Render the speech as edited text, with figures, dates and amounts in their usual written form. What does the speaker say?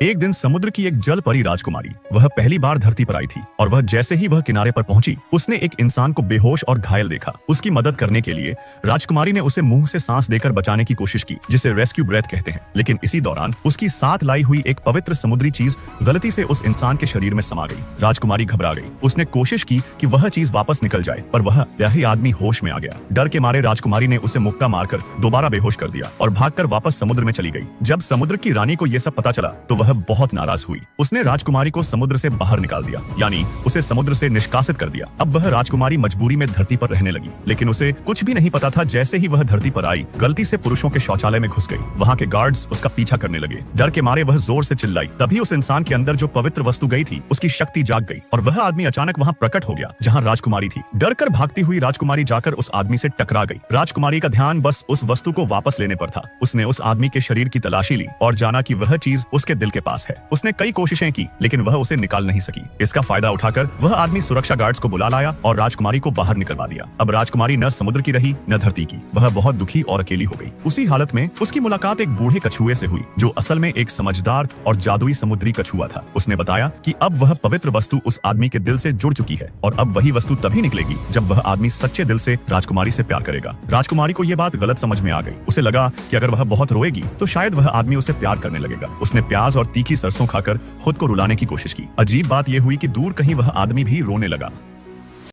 एक दिन समुद्र की एक जल परी राजकुमारी वह पहली बार धरती पर आई थी और वह जैसे ही वह किनारे पर पहुंची उसने एक इंसान को बेहोश और घायल देखा। उसकी मदद करने के लिए राजकुमारी ने उसे मुंह से सांस देकर बचाने की कोशिश की, जिसे रेस्क्यू ब्रेथ कहते हैं। लेकिन इसी दौरान उसकी साथ लाई हुई एक पवित्र समुद्री चीज गलती से उस इंसान के शरीर में समा गई। राजकुमारी घबरा गई। उसने कोशिश की कि वह चीज वापस निकल जाए, पर वह यही आदमी होश में आ गया। डर के मारे राजकुमारी ने उसे मुक्का मारकर दोबारा बेहोश कर दिया और भागकर वापस समुद्र में चली गई। जब समुद्र की रानी को यह सब पता चला तो वह बहुत नाराज हुई। उसने राजकुमारी को समुद्र से बाहर निकाल दिया, यानी उसे समुद्र से निष्कासित कर दिया। अब वह राजकुमारी मजबूरी में धरती पर रहने लगी, लेकिन उसे कुछ भी नहीं पता था जैसे ही वह धरती पर आई गलती से पुरुषों के शौचालय में घुस गई। वहां के गार्ड्स उसका पीछा करने लगे। डर के मारे वह जोर से चिल्लाई। तभी उस इंसान के अंदर जो पवित्र वस्तु गई थी उसकी शक्ति जाग गई और वह आदमी अचानक वहां प्रकट हो गया जहां राजकुमारी थी। डर कर भागती हुई राजकुमारी जाकर उस आदमी से टकरा गई। राजकुमारी का ध्यान बस उस वस्तु को वापस लेने पर था। उसने उस आदमी के शरीर की तलाशी ली और जाना कि वह चीज उसके दिल के पास है। उसने कई कोशिशें की लेकिन वह उसे निकाल नहीं सकी। इसका फायदा उठाकर वह आदमी सुरक्षा गार्ड्स को बुला लाया और राजकुमारी को बाहर निकलवा दिया। अब राजकुमारी न समुद्र की रही न धरती की। वह बहुत दुखी और अकेली हो गई। उसी हालत में उसकी मुलाकात एक बूढ़े कछुए से हुई जो असल में एक समझदार और जादुई समुद्री कछुआ था। उसने बताया कि अब वह पवित्र वस्तु उस आदमी के दिल से जुड़ चुकी है और अब वही वस्तु तभी निकलेगी जब वह आदमी सच्चे दिल से राजकुमारी से प्यार करेगा। राजकुमारी को यह बात गलत समझ में आ गई। उसे लगा कि अगर वह बहुत रोएगी तो शायद वह आदमी उसे प्यार करने लगेगा। उसने प्याज और तीखी सरसों खाकर खुद को रुलाने की कोशिश की। अजीब बात यह हुई कि दूर कहीं वह आदमी भी रोने लगा।